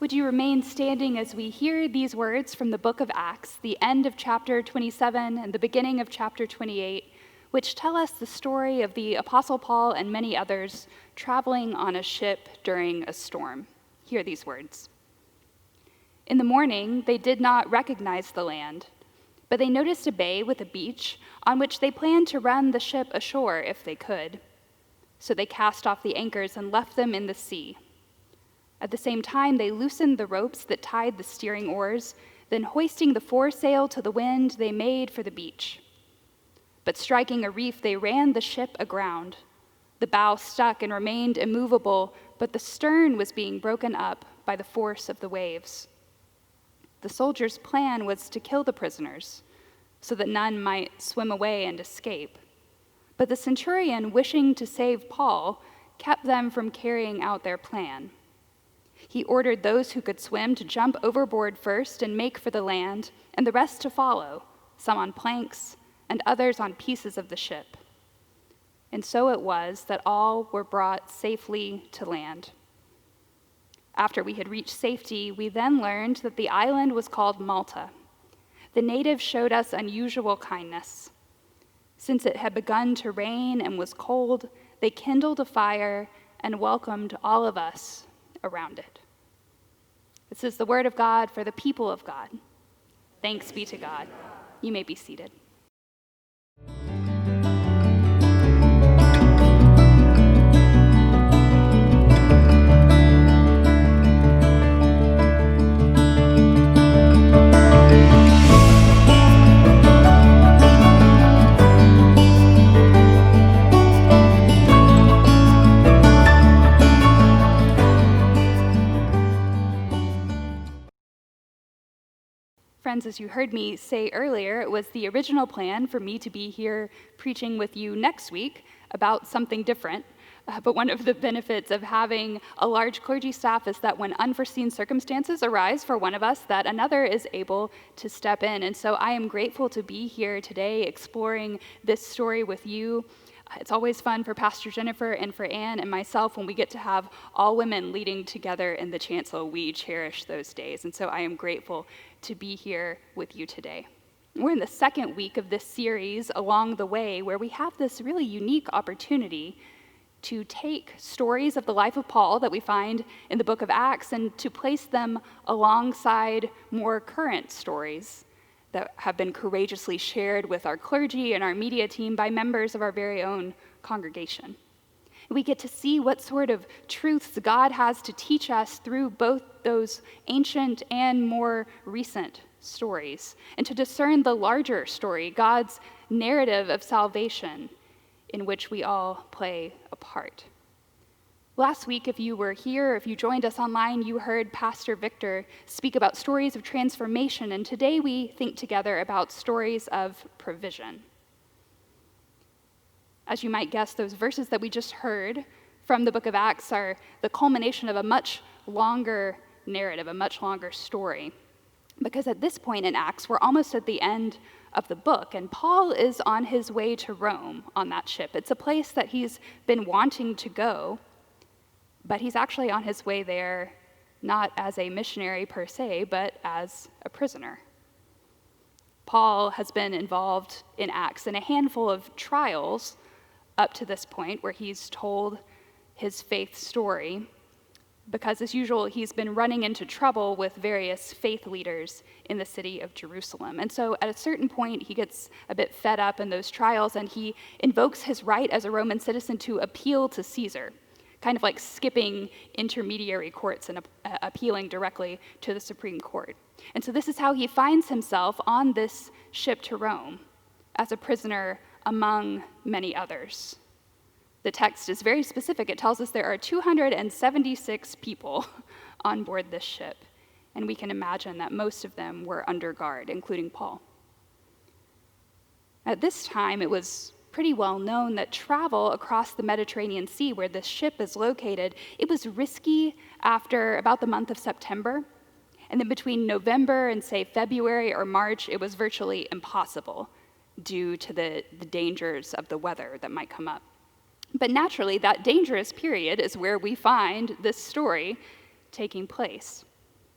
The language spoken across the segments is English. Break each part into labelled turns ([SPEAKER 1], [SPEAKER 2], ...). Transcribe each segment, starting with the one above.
[SPEAKER 1] Would you remain standing as we hear these words from the book of Acts, the end of chapter 27 and the beginning of chapter 28, which tell us the story of the Apostle Paul and many others traveling on a ship during a storm. Hear these words. In the morning, they did not recognize the land, but they noticed a bay with a beach on which they planned to run the ship ashore if they could. So they cast off the anchors and left them in the sea. At the same time, they loosened the ropes that tied the steering oars, then hoisting the foresail to the wind, they made for the beach. But striking a reef, they ran the ship aground. The bow stuck and remained immovable, but the stern was being broken up by the force of the waves. The soldiers' plan was to kill the prisoners, so that none might swim away and escape. But the centurion, wishing to save Paul, kept them from carrying out their plan. He ordered those who could swim to jump overboard first and make for the land, and the rest to follow, some on planks and others on pieces of the ship. And so it was that all were brought safely to land. After we had reached safety, we then learned that the island was called Malta. The natives showed us unusual kindness. Since it had begun to rain and was cold, they kindled a fire and welcomed all of us around it. This is the word of God for the people of God. Thanks be to God. You may be seated. Friends, as you heard me say earlier, it was the original plan for me to be here preaching with you next week about something different. But one of the benefits of having a large clergy staff is that when unforeseen circumstances arise for one of us, that another is able to step in. And so I am grateful to be here today exploring this story with you. It's always fun for Pastor Jennifer and for Anne and myself when we get to have all women leading together in the chancel. We cherish those days, and so I am grateful to be here with you today. We're in the second week of this series along the way where we have this really unique opportunity to take stories of the life of Paul that we find in the book of Acts and to place them alongside more current stories that have been courageously shared with our clergy and our media team by members of our very own congregation. We get to see what sort of truths God has to teach us through both those ancient and more recent stories, and to discern the larger story, God's narrative of salvation, in which we all play a part. Last week, if you were here, if you joined us online, you heard Pastor Victor speak about stories of transformation, and today we think together about stories of provision. As you might guess, those verses that we just heard from the book of Acts are the culmination of a much longer narrative, a much longer story. Because at this point in Acts, we're almost at the end of the book, and Paul is on his way to Rome on that ship. It's a place that he's been wanting to go, but he's actually on his way there not as a missionary per se, but as a prisoner. Paul has been involved in Acts in a handful of trials up to this point where he's told his faith story, because as usual, he's been running into trouble with various faith leaders in the city of Jerusalem. And so at a certain point, he gets a bit fed up in those trials, and he invokes his right as a Roman citizen to appeal to Caesar, kind of like skipping intermediary courts and appealing directly to the Supreme Court. And so this is how he finds himself on this ship to Rome as a prisoner among many others. The text is very specific. It tells us there are 276 people on board this ship, and we can imagine that most of them were under guard, including Paul. At this time, it was pretty well known that travel across the Mediterranean Sea, where this ship is located, it was risky after about the month of September. And then between November and, say, February or March, it was virtually impossible due to the dangers of the weather that might come up. But naturally, that dangerous period is where we find this story taking place.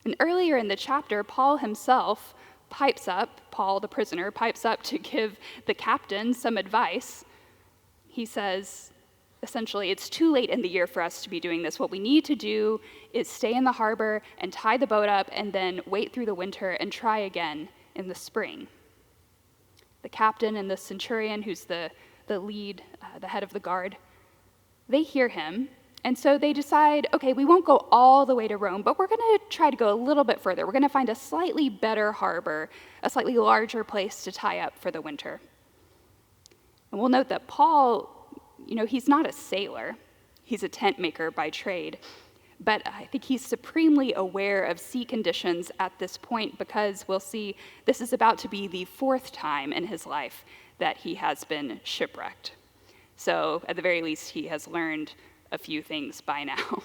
[SPEAKER 1] And earlier in the chapter, Paul himself Paul the prisoner, pipes up to give the captain some advice. He says, essentially, it's too late in the year for us to be doing this. What we need to do is stay in the harbor and tie the boat up and then wait through the winter and try again in the spring. The captain and the centurion, who's the lead, the head of the guard, they hear him, and so they decide, okay, we won't go all the way to Rome, but we're going to try to go a little bit further. We're going to find a slightly better harbor, a slightly larger place to tie up for the winter. And we'll note that Paul, he's not a sailor. He's a tent maker by trade. But I think he's supremely aware of sea conditions at this point, because we'll see this is about to be the fourth time in his life that he has been shipwrecked. So at the very least, he has learned a few things by now.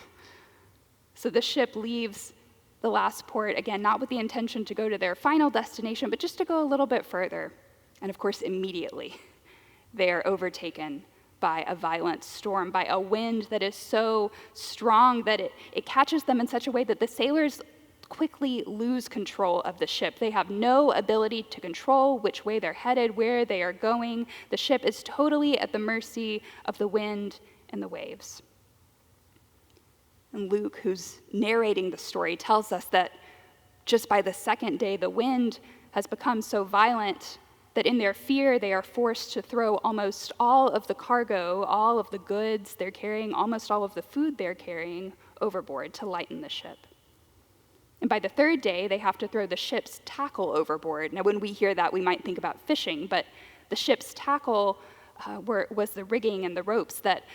[SPEAKER 1] So the ship leaves the last port, again, not with the intention to go to their final destination, but just to go a little bit further. And of course, immediately, they are overtaken by a violent storm, by a wind that is so strong that it catches them in such a way that the sailors quickly lose control of the ship. They have no ability to control which way they're headed, where they are going. The ship is totally at the mercy of the wind and the waves. And Luke, who's narrating the story, tells us that just by the second day, the wind has become so violent that in their fear, they are forced to throw almost all of the cargo, all of the goods they're carrying, almost all of the food they're carrying overboard to lighten the ship. And by the third day, they have to throw the ship's tackle overboard. Now, when we hear that, we might think about fishing, but the ship's tackle was the rigging and the ropes that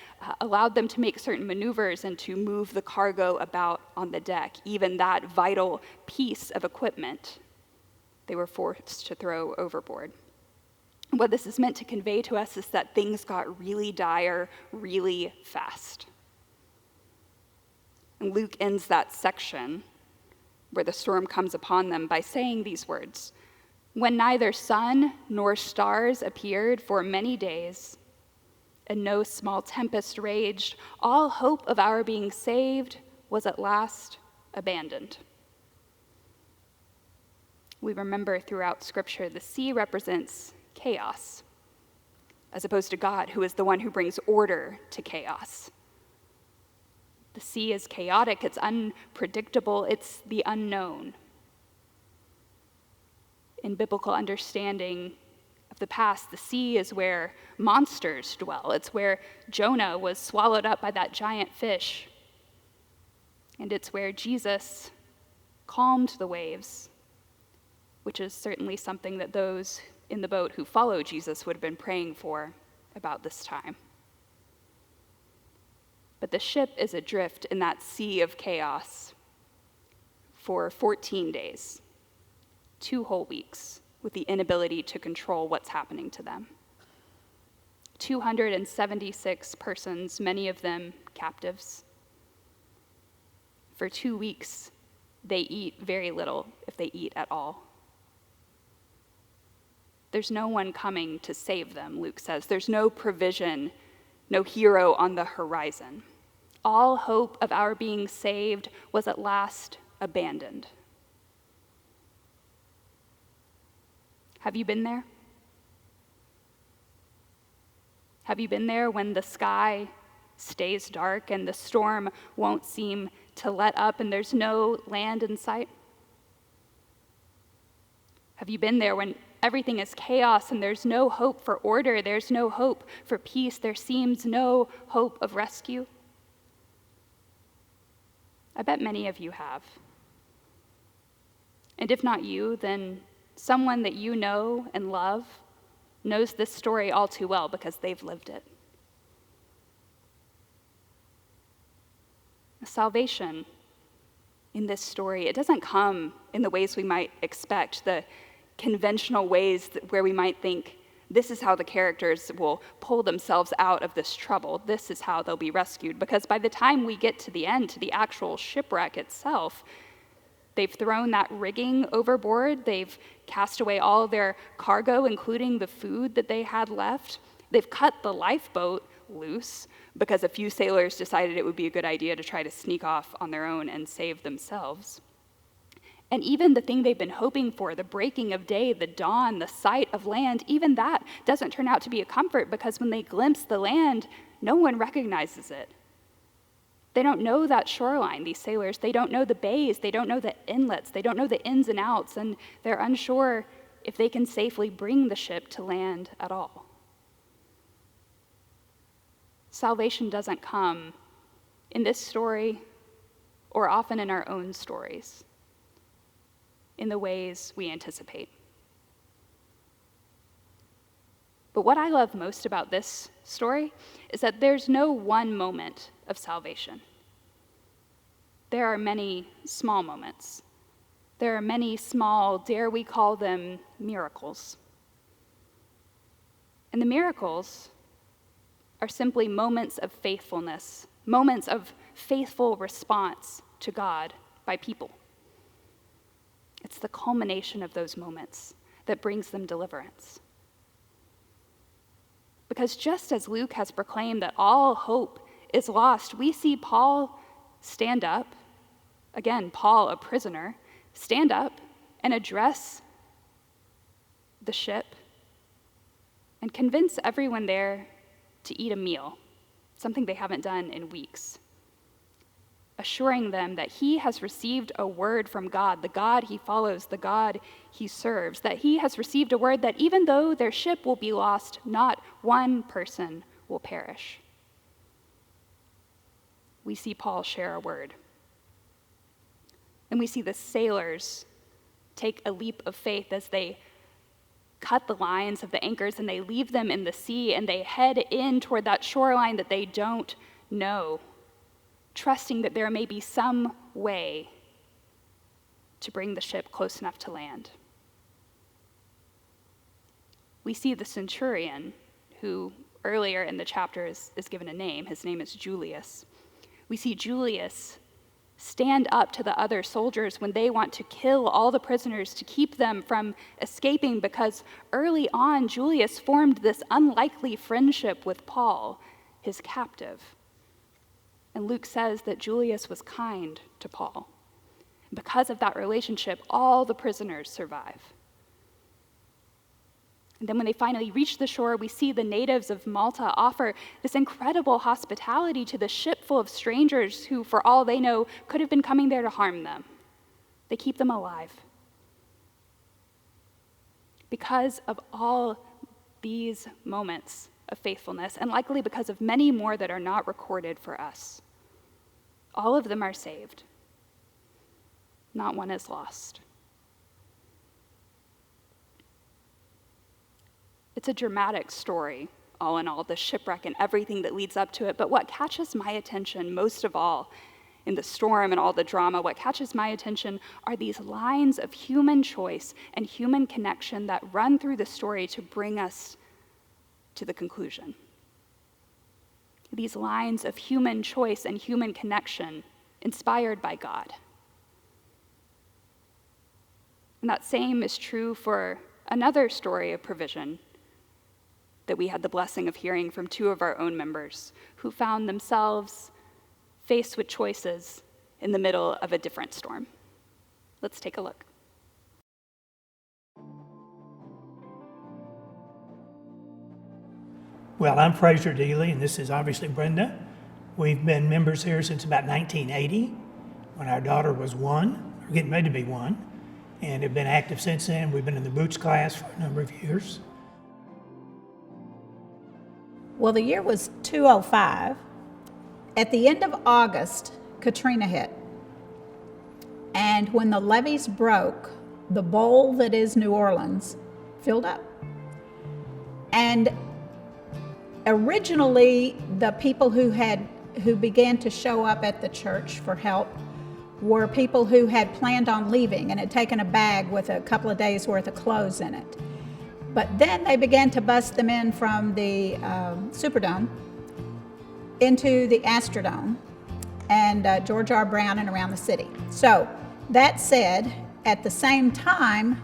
[SPEAKER 1] allowed them to make certain maneuvers and to move the cargo about on the deck. Even that vital piece of equipment, they were forced to throw overboard. What this is meant to convey to us is that things got really dire really fast. And Luke ends that section where the storm comes upon them by saying these words: "When neither sun nor stars appeared for many days, and no small tempest raged, all hope of our being saved was at last abandoned." We remember throughout Scripture the sea represents chaos, as opposed to God, who is the one who brings order to chaos. The sea is chaotic, it's unpredictable, it's the unknown. In biblical understanding of the past, the sea is where monsters dwell. It's where Jonah was swallowed up by that giant fish. And it's where Jesus calmed the waves, which is certainly something that those in the boat who follow Jesus would have been praying for about this time. But the ship is adrift in that sea of chaos for 14 days, 2 whole weeks, with the inability to control what's happening to them. 276 persons, many of them captives. For 2 weeks, they eat very little, if they eat at all. There's no one coming to save them, Luke says. There's no provision, no hero on the horizon. All hope of our being saved was at last abandoned. Have you been there? Have you been there when the sky stays dark and the storm won't seem to let up and there's no land in sight? Have you been there when everything is chaos and there's no hope for order, there's no hope for peace, there seems no hope of rescue? I bet many of you have. And if not you, then someone that you know and love knows this story all too well because they've lived it. Salvation in this story, it doesn't come in the ways we might expect, the conventional ways where we might think this is how the characters will pull themselves out of this trouble. This is how they'll be rescued. Because by the time we get to the end, to the actual shipwreck itself, they've thrown that rigging overboard. They've cast away all their cargo, including the food that they had left. They've cut the lifeboat loose because a few sailors decided it would be a good idea to try to sneak off on their own and save themselves. And even the thing they've been hoping for, the breaking of day, the dawn, the sight of land, even that doesn't turn out to be a comfort, because when they glimpse the land, no one recognizes it. They don't know that shoreline, these sailors. They don't know the bays. They don't know the inlets. They don't know the ins and outs, and they're unsure if they can safely bring the ship to land at all. Salvation doesn't come in this story or often in our own stories in the ways we anticipate. But what I love most about this story is that there's no one moment of salvation. There are many small moments. There are many small, dare we call them, miracles. And the miracles are simply moments of faithfulness, moments of faithful response to God by people. It's the culmination of those moments that brings them deliverance. Because just as Luke has proclaimed that all hope is lost, we see Paul stand up, again, Paul, a prisoner, stand up and address the ship and convince everyone there to eat a meal, something they haven't done in weeks, assuring them that he has received a word from God, the God he follows, the God he serves, that he has received a word that even though their ship will be lost, not one person will perish. We see Paul share a word. And we see the sailors take a leap of faith as they cut the lines of the anchors and they leave them in the sea and they head in toward that shoreline that they don't know, trusting that there may be some way to bring the ship close enough to land. We see the centurion, who earlier in the chapter is given a name. His name is Julius. We see Julius stand up to the other soldiers when they want to kill all the prisoners to keep them from escaping, because early on, Julius formed this unlikely friendship with Paul, his captive. And Luke says that Julius was kind to Paul. Because of that relationship, all the prisoners survive. And then when they finally reach the shore, we see the natives of Malta offer this incredible hospitality to the ship full of strangers who, for all they know, could have been coming there to harm them. They keep them alive. Because of all these moments of faithfulness, and likely because of many more that are not recorded for us, all of them are saved. Not one is lost. It's a dramatic story, all in all, the shipwreck and everything that leads up to it. But what catches my attention most of all in the storm and all the drama, what catches my attention are these lines of human choice and human connection that run through the story to bring us to the conclusion. These lines of human choice and human connection inspired by God. And that same is true for another story of provision that we had the blessing of hearing from two of our own members who found themselves faced with choices in the middle of a different storm. Let's take a look.
[SPEAKER 2] Well, I'm Fraser Deely, and this is obviously Brenda. We've been members here since about 1980, when our daughter was 1, or getting ready to be 1, and have been active since then. We've been in the Boots class for a number of years.
[SPEAKER 3] Well, the year was 2005. At the end of August, Katrina hit. And when the levees broke, the bowl that is New Orleans filled up. And originally, the people who began to show up at the church for help were people who had planned on leaving and had taken a bag with a couple of days' worth of clothes in it. But then they began to bus them in from the Superdome into the Astrodome and George R. Brown and around the city. So that said, at the same time,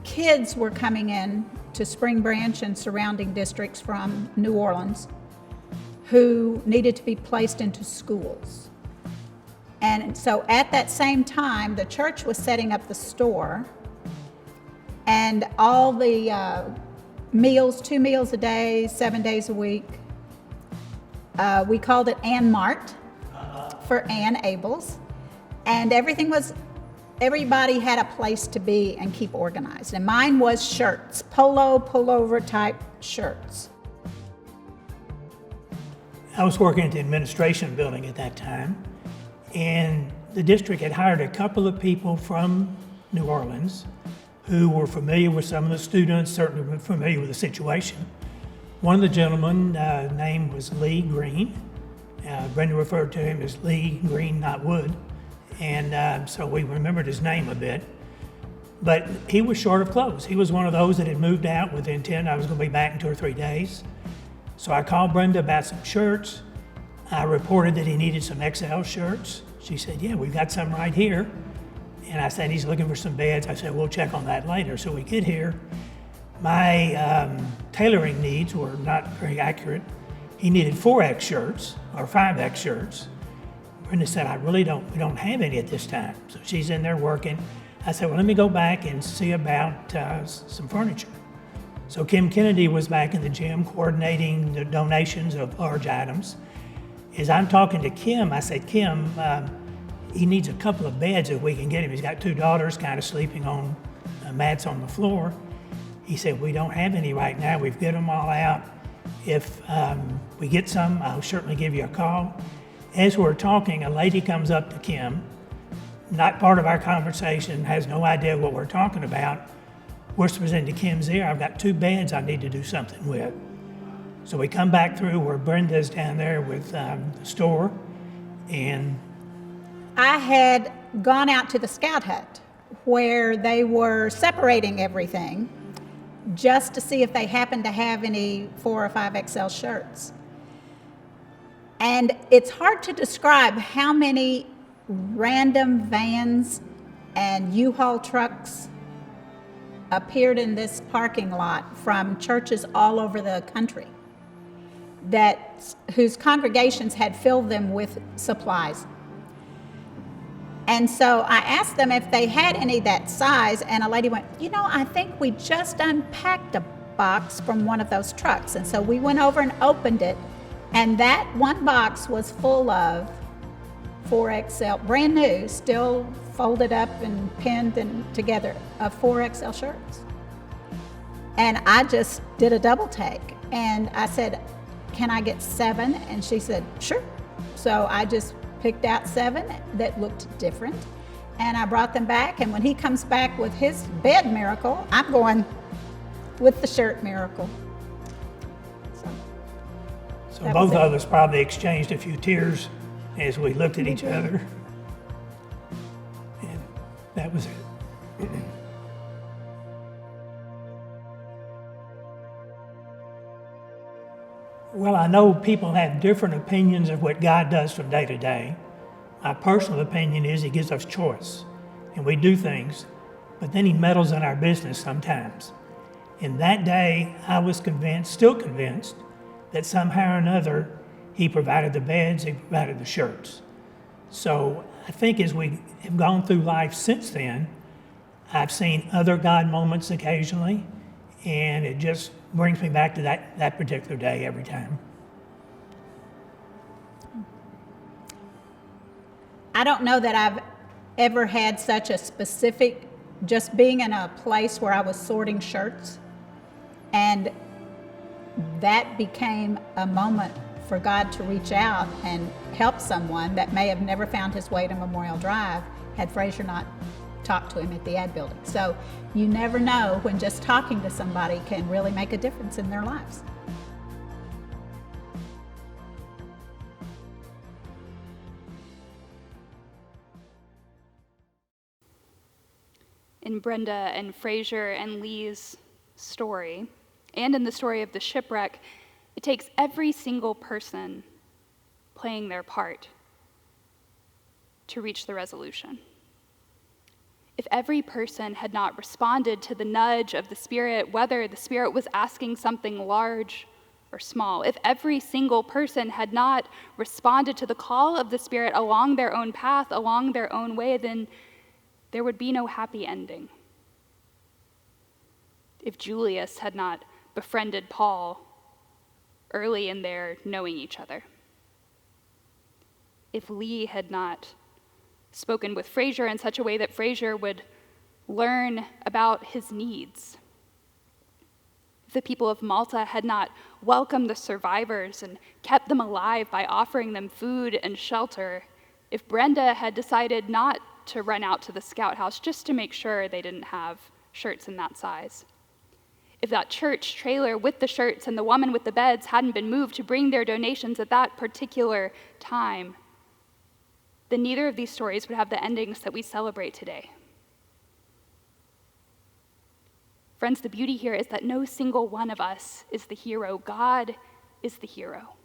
[SPEAKER 3] kids were coming in to Spring Branch and surrounding districts from New Orleans who needed to be placed into schools. And so at that same time, the church was setting up the store, and all the meals, 2 meals a day, 7 days a week. We called it Ann Mart for Ann Abels. And everybody had a place to be and keep organized. And mine was shirts, pullover type shirts.
[SPEAKER 2] I was working at the administration building at that time, and the district had hired a couple of people from New Orleans who were familiar with some of the students, certainly were familiar with the situation. One of the gentlemen, name was Lee Green. Brenda referred to him as Lee Green, not Wood, and so we remembered his name a bit. But he was short of clothes. He was one of those that had moved out with the intent I was going to be back in 2 or 3 days. So I called Brenda about some shirts. I reported that he needed some XL shirts. She said, yeah, we've got some right here. And I said, he's looking for some beds. I said, we'll check on that later. So we get here. My tailoring needs were not very accurate. He needed 4X shirts or 5X shirts. Brenda said, we don't have any at this time. So she's in there working. I said, well, let me go back and see about some furniture. So Kim Kennedy was back in the gym coordinating the donations of large items. As I'm talking to Kim, I said, Kim, he needs a couple of beds if we can get him. He's got 2 daughters kind of sleeping on mats on the floor. He said, we don't have any right now. We've got them all out. If we get some, I'll certainly give you a call. As we're talking, a lady comes up to Kim, not part of our conversation, has no idea what we're talking about. Whispers into Kim's ear, I've got 2 beds I need to do something with. So we come back through where Brenda's down there with the store, and
[SPEAKER 3] I had gone out to the scout hut where they were separating everything just to see if they happened to have any 4 or 5 XL shirts. And it's hard to describe how many random vans and U-Haul trucks appeared in this parking lot from churches all over the country whose congregations had filled them with supplies. And so I asked them if they had any that size, and a lady went, I think we just unpacked a box from one of those trucks. And so we went over and opened it, and that one box was full of 4XL, brand new, still folded up and pinned and together, of 4XL shirts. And I just did a double take, and I said, can I get 7? And she said, sure. So I just picked out 7 that looked different, and I brought them back. And when he comes back with his bed miracle, I'm going with the shirt miracle.
[SPEAKER 2] So both of us probably exchanged a few tears as we looked at each other, and that was it. Well, I know people have different opinions of what God does from day to day. My personal opinion is He gives us choice, and we do things, but then He meddles in our business sometimes. And that day, I was still convinced, that somehow or another, He provided the beds, He provided the shirts. So I think as we have gone through life since then, I've seen other God moments occasionally, and it just brings me back to that particular day every time.
[SPEAKER 3] I don't know that I've ever had such a specific, just being in a place where I was sorting shirts, and that became a moment for God to reach out and help someone that may have never found his way to Memorial Drive had Fraser not talked to him at the ad building. So you never know when just talking to somebody can really make a difference in their lives.
[SPEAKER 1] In Brenda and Fraser and Lee's story, and in the story of the shipwreck, it takes every single person playing their part to reach the resolution. If every person had not responded to the nudge of the Spirit, whether the Spirit was asking something large or small. If every single person had not responded to the call of the Spirit along their own path, along their own way, then there would be no happy ending. If Julius had not befriended Paul early in their knowing each other. If Lee had not spoken with Fraser in such a way that Fraser would learn about his needs. If the people of Malta had not welcomed the survivors and kept them alive by offering them food and shelter. If Brenda had decided not to run out to the scout house just to make sure they didn't have shirts in that size. If that church trailer with the shirts and the woman with the beds hadn't been moved to bring their donations at that particular time, then neither of these stories would have the endings that we celebrate today. Friends, the beauty here is that no single one of us is the hero. God is the hero.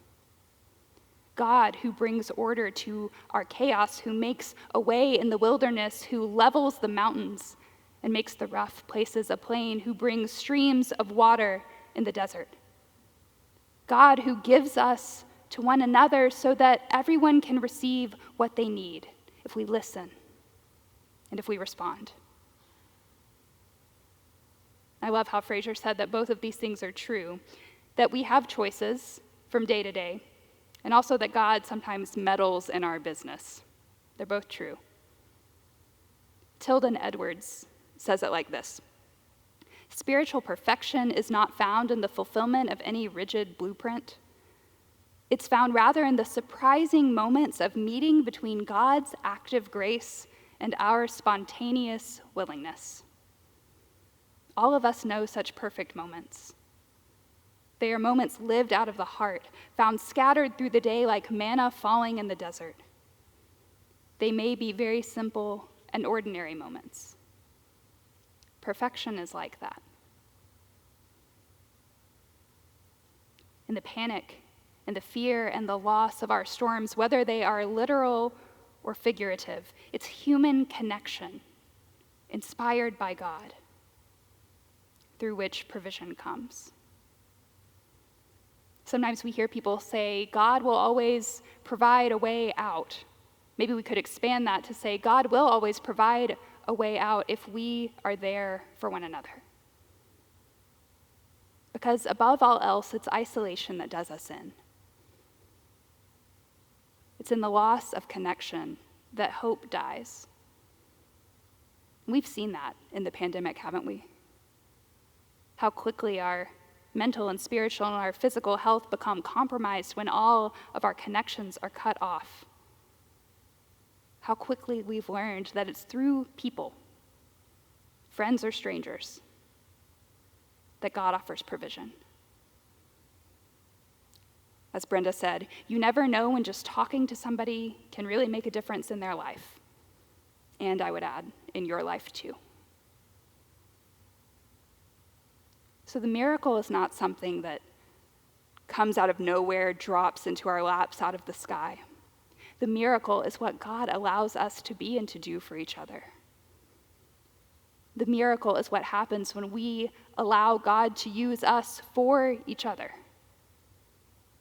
[SPEAKER 1] God who brings order to our chaos, who makes a way in the wilderness, who levels the mountains and makes the rough places a plain, who brings streams of water in the desert. God who gives us to one another so that everyone can receive what they need if we listen and if we respond. I love how Fraser said that both of these things are true, that we have choices from day to day, and also that God sometimes meddles in our business. They're both true. Tilden Edwards says it like this: spiritual perfection is not found in the fulfillment of any rigid blueprint. It's found rather in the surprising moments of meeting between God's active grace and our spontaneous willingness. All of us know such perfect moments. They are moments lived out of the heart, found scattered through the day like manna falling in the desert. They may be very simple and ordinary moments. Perfection is like that. In the panic and the fear and the loss of our storms, whether they are literal or figurative, it's human connection inspired by God through which provision comes. Sometimes we hear people say, God will always provide a way out. Maybe we could expand that to say, God will always provide a way out if we are there for one another. Because above all else, it's isolation that does us in. It's in the loss of connection that hope dies. We've seen that in the pandemic, haven't we? How quickly our mental and spiritual and our physical health become compromised when all of our connections are cut off. How quickly we've learned that it's through people, friends or strangers, that God offers provision. As Brenda said, you never know when just talking to somebody can really make a difference in their life. And I would add, in your life too. So the miracle is not something that comes out of nowhere, drops into our laps out of the sky. The miracle is what God allows us to be and to do for each other. The miracle is what happens when we allow God to use us for each other.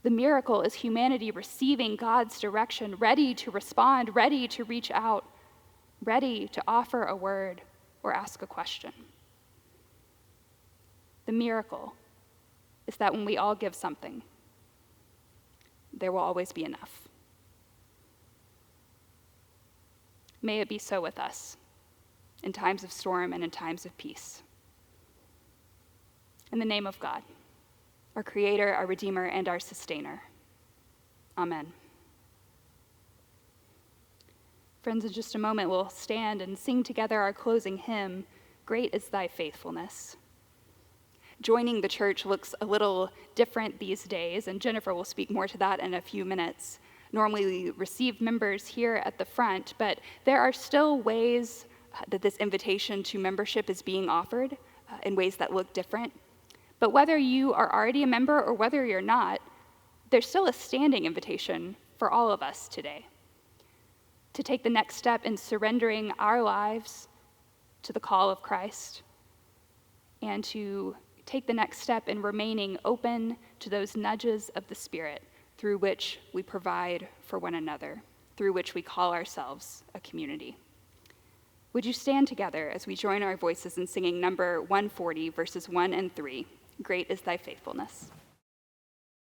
[SPEAKER 1] The miracle is humanity receiving God's direction, ready to respond, ready to reach out, ready to offer a word or ask a question. The miracle is that when we all give something, there will always be enough. May it be so with us in times of storm and in times of peace. In the name of God, our Creator, our Redeemer, and our Sustainer. Amen. Friends, in just a moment, we'll stand and sing together our closing hymn, Great is Thy Faithfulness. Joining the church looks a little different these days, and Jennifer will speak more to that in a few minutes. Normally, we receive members here at the front, but there are still ways that this invitation to membership is being offered in ways that look different. But whether you are already a member or whether you're not, there's still a standing invitation for all of us today to take the next step in surrendering our lives to the call of Christ and to take the next step in remaining open to those nudges of the Spirit through which we provide for one another, through which we call ourselves a community. Would you stand together as we join our voices in singing number 140, verses 1 and 3, Great is Thy Faithfulness.